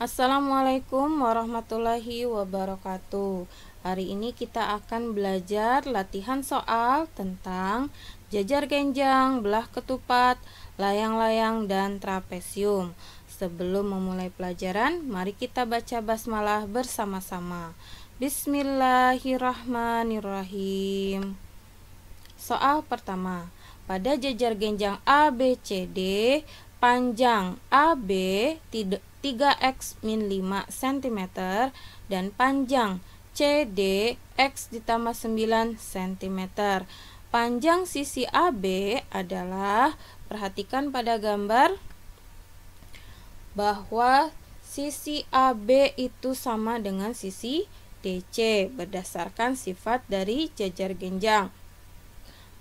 Assalamualaikum warahmatullahi wabarakatuh. Hari ini kita akan belajar latihan soal tentang jajar genjang, belah ketupat, layang-layang, dan trapesium. Sebelum memulai pelajaran, mari kita baca basmalah bersama-sama. Bismillahirrahmanirrahim. Soal pertama. Pada jajar genjang ABCD, panjang AB 3x min 5 cm dan panjang CD X ditambah 9 cm. Panjang sisi AB adalah, perhatikan pada gambar bahwa sisi AB itu sama dengan sisi DC berdasarkan sifat dari jajar genjang.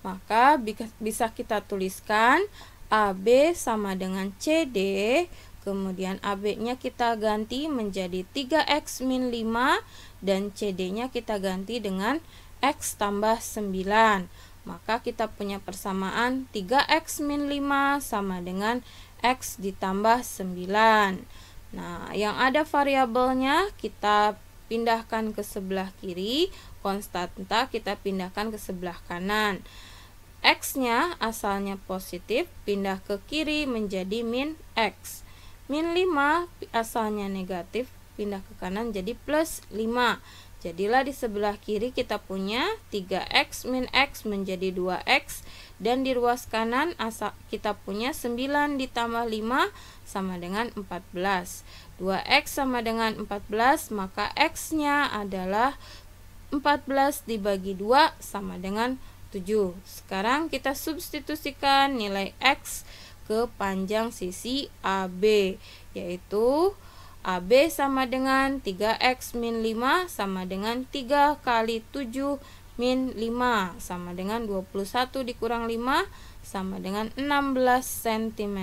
Maka bisa kita tuliskan AB sama dengan CD, kemudian AB-nya kita ganti menjadi 3x min 5 dan CD-nya kita ganti dengan X tambah 9. Maka kita punya persamaan 3x min 5 sama dengan X ditambah 9. Nah, yang ada variabelnya kita pindahkan ke sebelah kiri, konstanta kita pindahkan ke sebelah kanan. X-nya asalnya positif, pindah ke kiri menjadi min X. Min 5 asalnya negatif, pindah ke kanan jadi plus 5. Jadilah di sebelah kiri kita punya 3X min X menjadi 2X. Dan di ruas kanan kita punya 9 ditambah 5 sama dengan 14. 2X sama dengan 14, maka X-nya adalah 14 dibagi 2 sama dengan 7. Sekarang kita substitusikan nilai X ke panjang sisi AB, yaitu AB sama dengan 3X min 5 sama dengan 3 kali 7 min 5 sama dengan 21 dikurang 5 sama dengan 16 cm.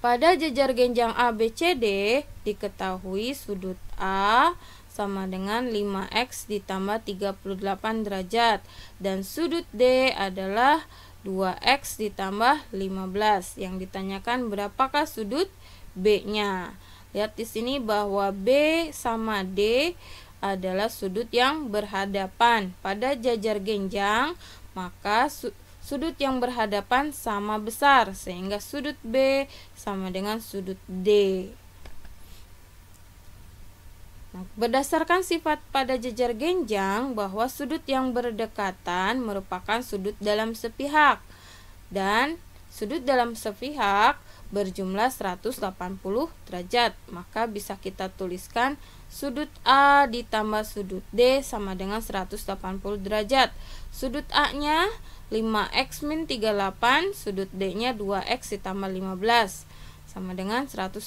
Pada jajar genjang ABCD diketahui sudut A sama dengan 5x ditambah 38 derajat dan sudut D adalah 2x ditambah 15. Yang ditanyakan berapakah sudut B-nya. Lihat di sini bahwa B sama D adalah sudut yang berhadapan. Pada jajar genjang, maka sudut yang berhadapan sama besar, sehingga sudut B sama dengan sudut D. Nah, berdasarkan sifat pada jajar genjang bahwa sudut yang berdekatan merupakan sudut dalam sepihak dan sudut dalam sepihak berjumlah 180 derajat. Maka bisa kita tuliskan sudut A ditambah sudut D sama dengan 180 derajat. Sudut A-nya 5x min 38, sudut D-nya 2x ditambah 15 sama dengan 180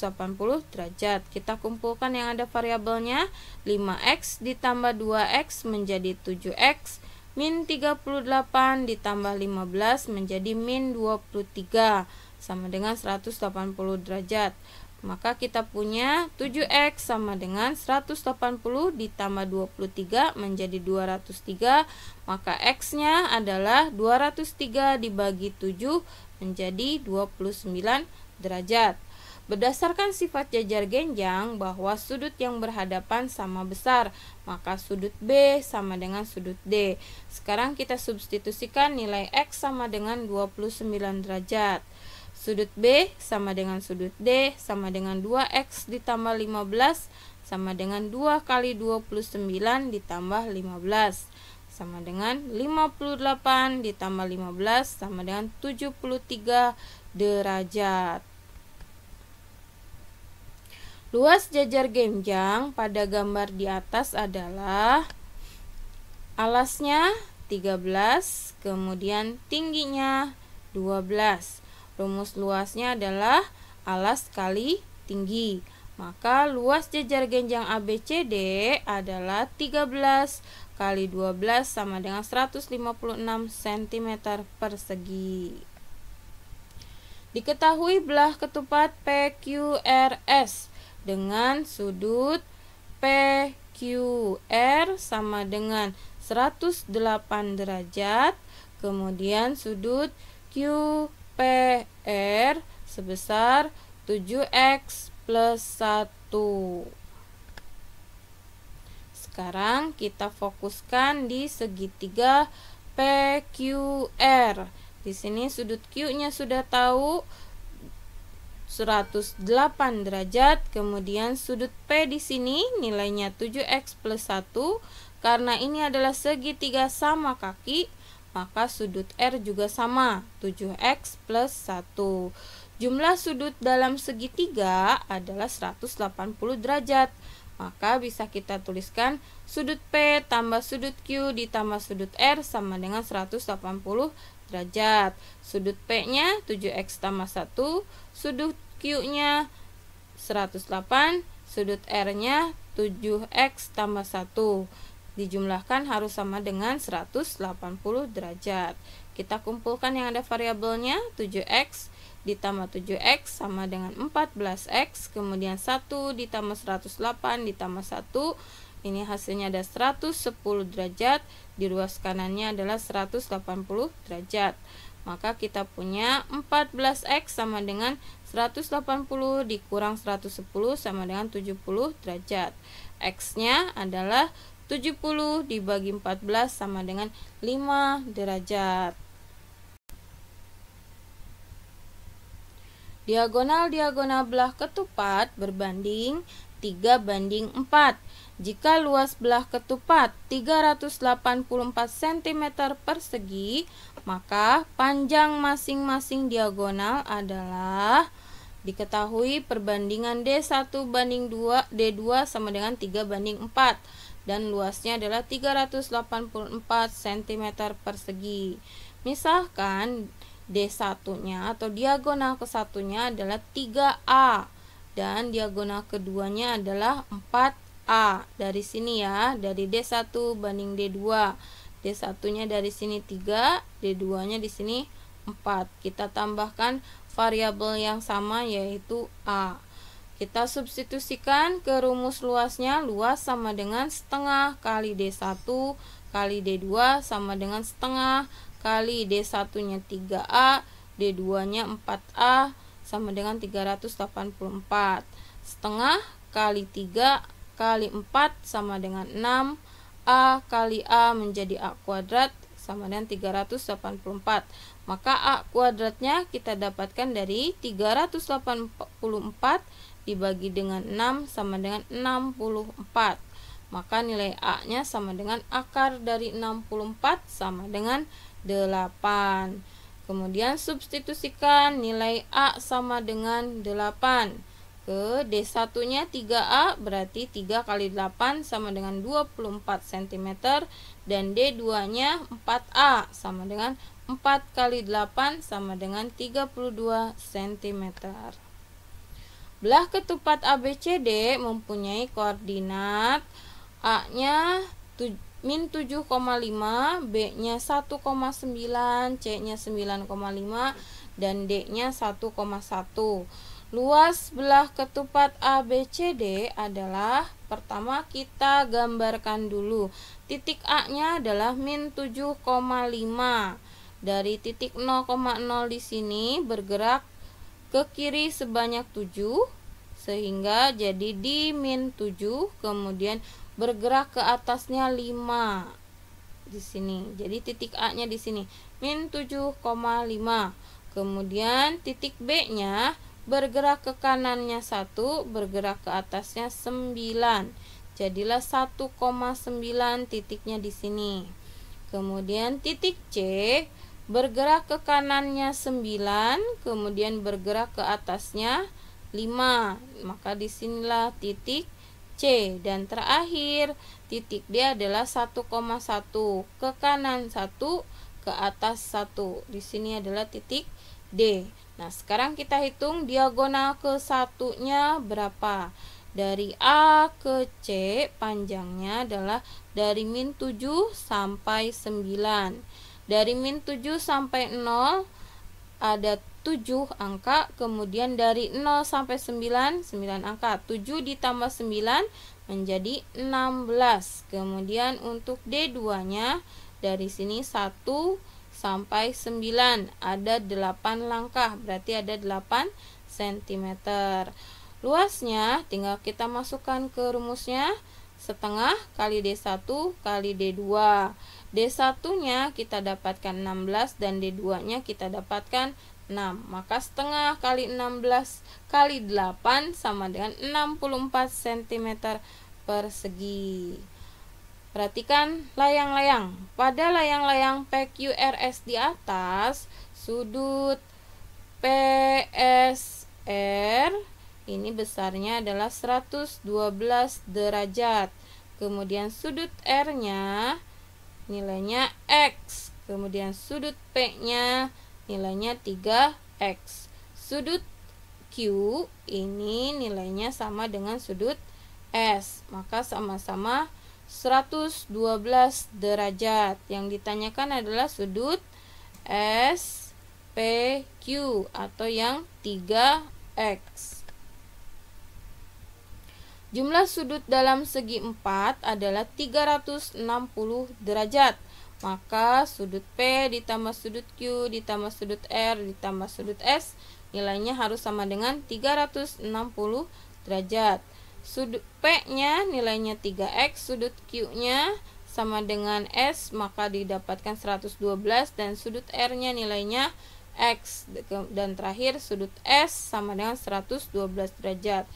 derajat. Kita kumpulkan yang ada variabelnya. 5x ditambah 2x menjadi 7x, min 38 ditambah 15 menjadi min 23 sama dengan 180 derajat. Maka kita punya 7x sama dengan 180 ditambah 23 menjadi 203. Maka x-nya adalah 203 dibagi 7 menjadi 29 derajat. Berdasarkan sifat jajar genjang bahwa sudut yang berhadapan sama besar, maka sudut B sama dengan sudut D. Sekarang kita substitusikan nilai X sama dengan 29 derajat. Sudut B sama dengan sudut D sama dengan 2X ditambah 15 sama dengan 2 kali 29 ditambah 15 sama dengan 58 ditambah 15 sama dengan 73 derajat. Luas jajar genjang pada gambar di atas adalah alasnya 13, kemudian tingginya 12. Rumus luasnya adalah alas kali tinggi. Maka luas jajar genjang ABCD adalah 13 kali 12 sama dengan 156 cm persegi. Diketahui belah ketupat PQRS dengan sudut PQR sama dengan 108 derajat, kemudian sudut QPR sebesar 7x plus 1. Sekarang kita fokuskan di segitiga PQR. Di sini sudut Q-nya sudah tahu 108 derajat, kemudian sudut P di sini nilainya 7x plus 1. Karena ini adalah segitiga sama kaki, maka sudut R juga sama, 7x plus 1. Jumlah sudut dalam segitiga adalah 180 derajat. Maka bisa kita tuliskan sudut P tambah sudut Q ditambah sudut R sama dengan 180 derajat. Sudut P-nya 7x tambah 1, sudut Q-nya 108, sudut R-nya 7x tambah 1. Dijumlahkan harus sama dengan 180 derajat. Kita kumpulkan yang ada variabelnya, 7x ditambah 7x sama dengan 14x, kemudian 1 ditambah 108 ditambah 1, ini hasilnya ada 110 derajat, di ruas kanannya adalah 180 derajat. Maka kita punya 14x sama dengan 180 dikurang 110 sama dengan 70 derajat. X-nya adalah 70 dibagi 14 sama dengan 5 derajat. Diagonal-diagonal belah ketupat berbanding 3:4. Jika luas belah ketupat 384 cm persegi, maka panjang masing-masing diagonal adalah, diketahui perbandingan D1 banding 2, D2 sama dengan 3:4, dan luasnya adalah 384 cm persegi. Misalkan D1-nya atau diagonal ke satunya adalah 3A dan diagonal keduanya adalah 4A. Dari sini ya, dari D1 banding D2. D1-nya dari sini 3, D2-nya di sini 4. Kita tambahkan variabel yang sama yaitu A. Kita substitusikan ke rumus luasnya. Luas sama dengan setengah kali D1 kali D2 sama dengan setengah kali D1-nya 3A, D2-nya 4A sama dengan 384. Setengah kali 3 kali 4 sama dengan 6. A kali A menjadi A kuadrat sama dengan 384. Maka A kuadratnya kita dapatkan dari 384 dibagi dengan 6 sama dengan 64. Maka nilai A-nya sama dengan akar dari 64 sama dengan 8. Kemudian substitusikan nilai A sama dengan 8 ke D1-nya 3A, berarti 3 kali 8 sama dengan 24 cm, dan D2-nya 4A sama dengan 4 kali 8 sama dengan 32 cm. Belah ketupat ABCD mempunyai koordinat A-nya min 7,5, B-nya 1,9, C-nya 9,5, dan D-nya 1,1. Luas belah ketupat ABCD adalah, pertama kita gambarkan dulu. Titik A-nya adalah min 7,5. Dari titik 0,0 di sini bergerak ke kiri sebanyak 7, sehingga jadi di min 7, kemudian bergerak ke atasnya 5 di sini. Jadi titik A-nya di sini min 7,5. Kemudian titik B-nya bergerak ke kanannya 1, bergerak ke atasnya 9. Jadilah 1,9 titiknya di sini. Kemudian titik C bergerak ke kanannya 9, kemudian bergerak ke atasnya 5. Maka disinilah titik C, dan terakhir titik D adalah 1,1, ke kanan 1, ke atas 1. Di sini adalah titik D. Nah, sekarang kita hitung diagonal ke satunya berapa. Dari A ke C panjangnya adalah dari min 7 sampai 9. Dari min 7 sampai 0 ada 7 angka, kemudian dari 0 sampai 9, 9 angka. 7 ditambah 9 menjadi 16. Kemudian untuk D2-nya dari sini 1 sampai 9 ada 8 langkah, berarti ada 8 cm. cm. Luasnya tinggal kita masukkan ke rumusnya, setengah kali D1 kali D2. D1-nya kita dapatkan 16 dan D2-nya kita dapatkan 6. Maka setengah kali 16 kali 8 sama dengan 64 cm persegi. Perhatikan layang-layang. Pada layang-layang PQRS di atas, sudut PSR ini besarnya adalah 112 derajat. Kemudian sudut R-nya nilainya X. Kemudian sudut P-nya nilainya 3X. Sudut Q ini nilainya sama dengan sudut S. Maka sama-sama 112 derajat. Yang ditanyakan adalah sudut SPQ atau yang 3X. Jumlah sudut dalam segi 4 adalah 360 derajat. Maka sudut P ditambah sudut Q ditambah sudut R ditambah sudut S nilainya harus sama dengan 360 derajat. Sudut P-nya nilainya 3X, sudut Q-nya sama dengan S, maka didapatkan 112, dan sudut R-nya nilainya X, dan terakhir sudut S sama dengan 112 derajat.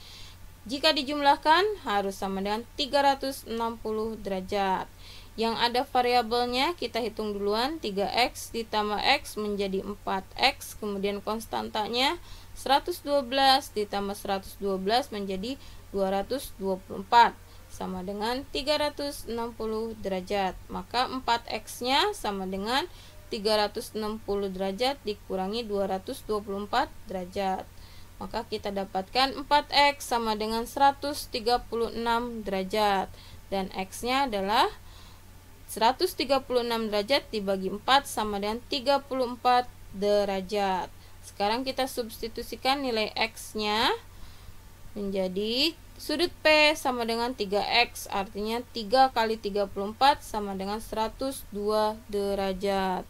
Jika dijumlahkan harus sama dengan 360 derajat. Yang ada variabelnya kita hitung duluan, 3X ditambah X menjadi 4X, kemudian konstantanya 112 ditambah 112 menjadi 224 sama dengan 360 derajat. Maka 4X-nya sama dengan 360 derajat dikurangi 224 derajat. Maka kita dapatkan 4X sama dengan 136 derajat. Dan X-nya adalah 136 derajat dibagi 4 sama dengan 34 derajat. Sekarang kita substitusikan nilai X-nya menjadi sudut P sama dengan 3X, artinya 3 kali 34 sama dengan 102 derajat.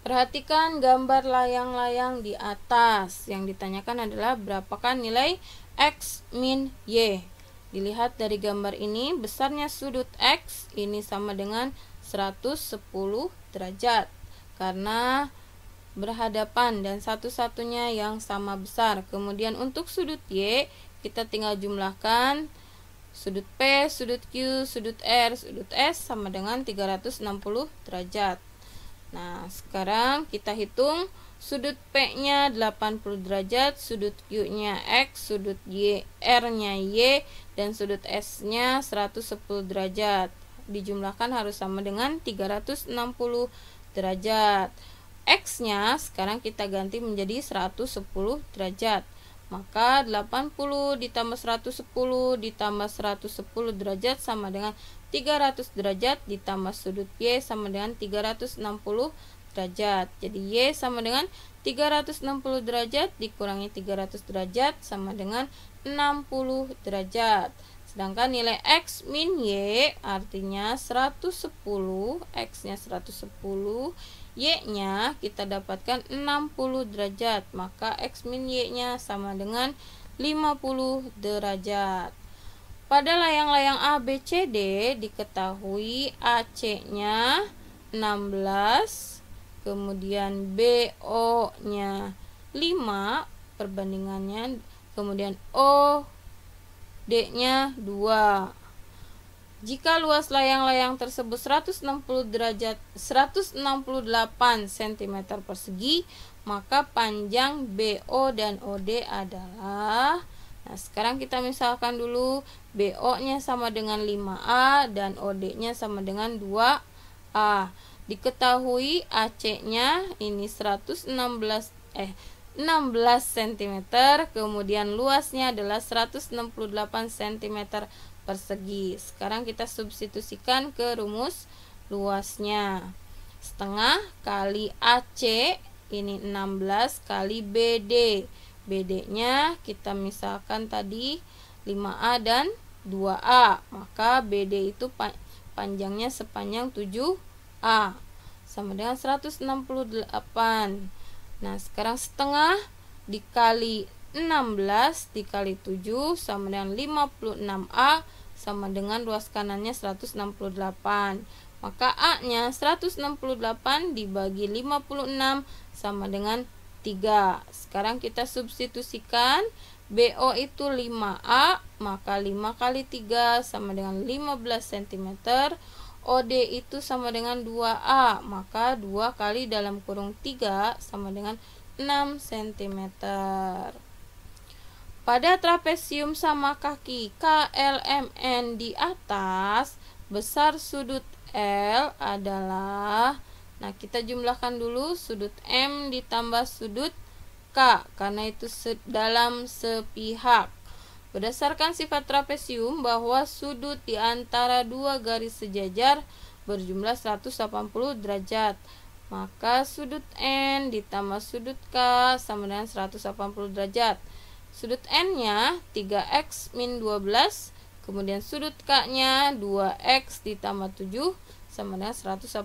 Perhatikan gambar layang-layang di atas. Yang ditanyakan adalah berapakah nilai X min Y. Dilihat dari gambar ini, besarnya sudut X ini sama dengan 110 derajat. Karena berhadapan dan satu-satunya yang sama besar. Kemudian untuk sudut Y, kita tinggal jumlahkan sudut P, sudut Q, sudut R, sudut S sama dengan 360 derajat. Nah, sekarang kita hitung sudut P-nya 80 derajat, sudut Q-nya X, sudut R-nya Y, dan sudut S-nya 110 derajat. Dijumlahkan harus sama dengan 360 derajat. X-nya sekarang kita ganti menjadi 110 derajat. Maka 80 ditambah 110 ditambah 110 derajat sama dengan 300 derajat, ditambah sudut Y sama dengan 360 derajat. Jadi Y sama dengan 360 derajat dikurangi 300 derajat sama dengan 60 derajat. Sedangkan nilai X min Y artinya 110, X-nya 110, Y-nya kita dapatkan 60 derajat. Maka X min Y-nya sama dengan 50 derajat. Pada layang-layang A, B, C, D diketahui AC-nya 16, kemudian BO-nya 5 perbandingannya, kemudian OD-nya 2. Jika luas layang-layang tersebut 168 cm persegi, maka panjang BO dan OD adalah, nah sekarang kita misalkan dulu, BO-nya sama dengan 5A dan OD-nya sama dengan 2A. Diketahui AC-nya ini 16 cm, kemudian luasnya adalah 168 cm persegi. Sekarang kita substitusikan ke rumus luasnya. Setengah kali AC ini 16 kali BD. BD-nya kita misalkan tadi 5A dan 2A. Maka BD itu panjangnya sepanjang 7A sama dengan 168. Nah, sekarang setengah dikali 16 dikali 7 sama dengan 56A sama dengan ruas kanannya 168. Maka A-nya 168 dibagi 56 sama dengan 3. Sekarang kita substitusikan. BO itu 5A, maka 5 kali 3 sama dengan 15 cm. OD itu sama dengan 2A, maka 2 kali dalam kurung 3 sama dengan 6 cm. Pada trapesium sama kaki KLMN di atas, besar sudut L adalah, nah kita jumlahkan dulu sudut M ditambah sudut K, karena itu dalam sepihak. Berdasarkan sifat trapesium bahwa sudut di antara dua garis sejajar berjumlah 180 derajat. Maka sudut N ditambah sudut K sama dengan 180 derajat. Sudut N-nya 3x min 12, kemudian sudut K-nya 2x ditambah 7 sama dengan 180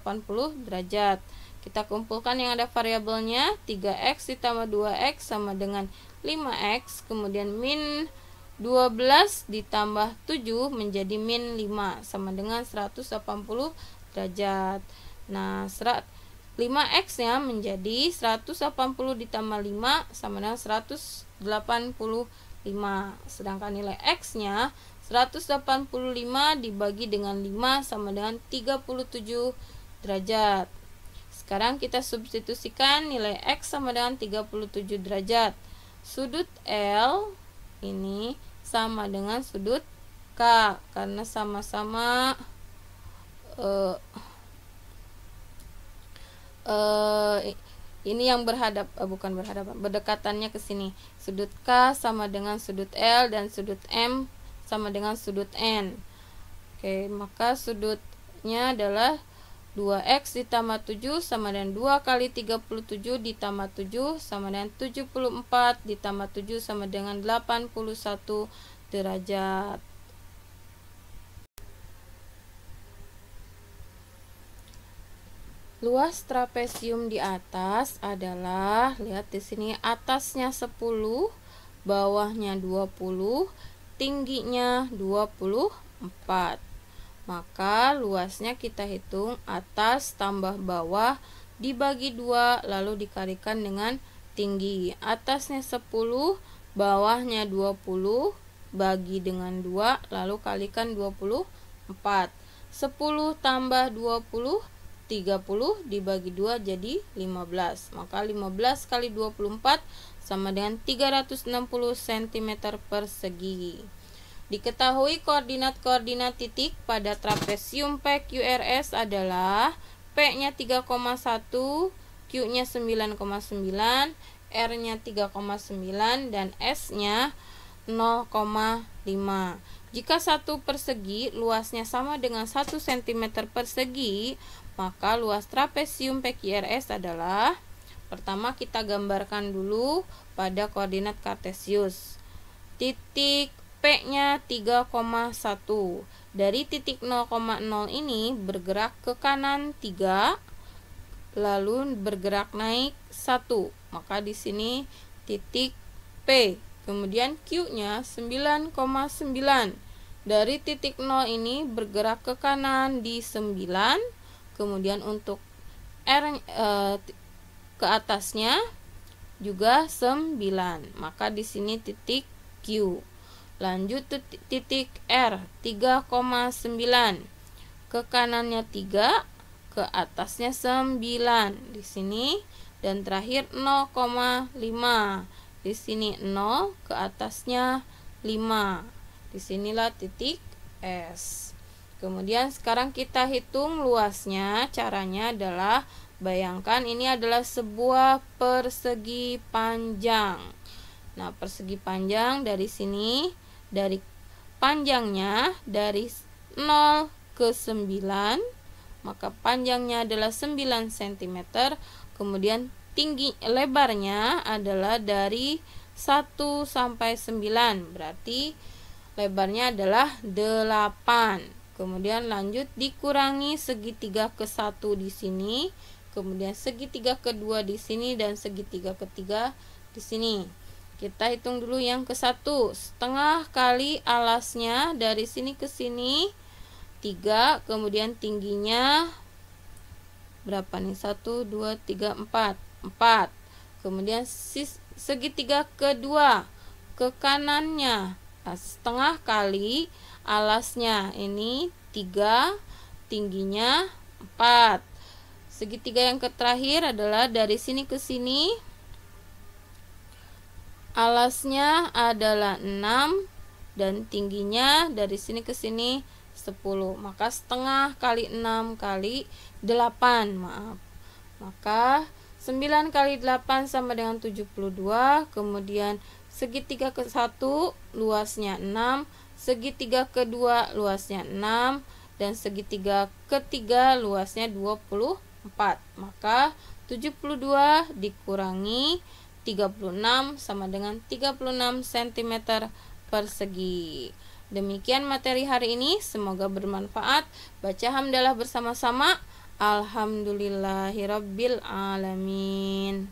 derajat. Kita kumpulkan yang ada variabelnya, 3x ditambah 2x sama dengan 5x, kemudian min 12 ditambah 7 menjadi min 5 sama dengan 180 derajat. Nah, 5x nya menjadi 180 ditambah 5 sama dengan 185, sedangkan nilai x nya 185 dibagi dengan 5 sama dengan 37 derajat. Sekarang kita substitusikan nilai x sama dengan 37 derajat. Sudut L ini sama dengan sudut K karena sama-sama ini yang berdekatannya ke sini. Sudut K sama dengan sudut L dan sudut M sama dengan sudut N. Oke, maka sudutnya adalah 2x ditambah 7 sama dengan 2 kali 37 ditambah 7 sama dengan 74 ditambah 7 sama dengan 81 derajat. Luas trapesium di atas adalah, lihat di sini, atasnya 10, bawahnya 20, tingginya 24. Maka luasnya kita hitung atas tambah bawah dibagi 2 lalu dikalikan dengan tinggi. Atasnya 10, bawahnya 20 bagi dengan 2 lalu kalikan 24. 10 tambah 20 30 dibagi 2 jadi 15. Maka 15 kali 24 sama dengan 360 cm persegi. Diketahui koordinat-koordinat titik pada trapesium PQRS adalah P-nya 3,1, Q-nya 9,9, R-nya 3,9 dan S-nya 0,5. Jika satu persegi luasnya sama dengan 1 cm persegi, maka luas trapesium PQRS adalah, pertama kita gambarkan dulu pada koordinat kartesius. Titik P-nya 3,1. Dari titik 0,0 ini bergerak ke kanan 3, lalu bergerak naik 1. Maka di sini titik P. Kemudian Q-nya 9,9. Dari titik 0 ini bergerak ke kanan di 9. Kemudian untuk R ke atasnya juga 9. Maka di sini titik Q. Lanjut titik R 3,9. Ke kanannya 3, ke atasnya 9 di sini, dan terakhir 0,5. Di sini 0, ke atasnya 5. Disinilah titik S. Kemudian sekarang kita hitung luasnya. Caranya adalah, bayangkan ini adalah sebuah persegi panjang. Nah, persegi panjang dari sini, dari panjangnya dari 0 ke 9, maka panjangnya adalah 9 cm. Kemudian lebarnya adalah dari 1 sampai 9, berarti lebarnya adalah 8. Kemudian lanjut dikurangi segitiga ke 1 di sini, kemudian segitiga kedua di sini, dan segitiga ketiga di sini. Kita hitung dulu yang ke 1. Setengah kali alasnya dari sini ke sini 3, kemudian tingginya berapa nih? 1, 2, 3, 4. Kemudian segitiga kedua ke kanannya, setengah kali alasnya ini 3, tingginya 4. Segitiga yang terakhir adalah dari sini ke sini, alasnya adalah 6 dan tingginya dari sini ke sini 10. Maka setengah kali 6 kali 8, maka 9 kali 8 sama dengan 72. Kemudian segitiga ke 1 luasnya 6, segitiga kedua luasnya 6, dan segitiga ketiga luasnya 24. Maka 72 dikurangi 36 sama dengan 36 cm persegi. Demikian materi hari ini, semoga bermanfaat. Baca hamdalah bersama-sama. Alhamdulillahirabbil alamin.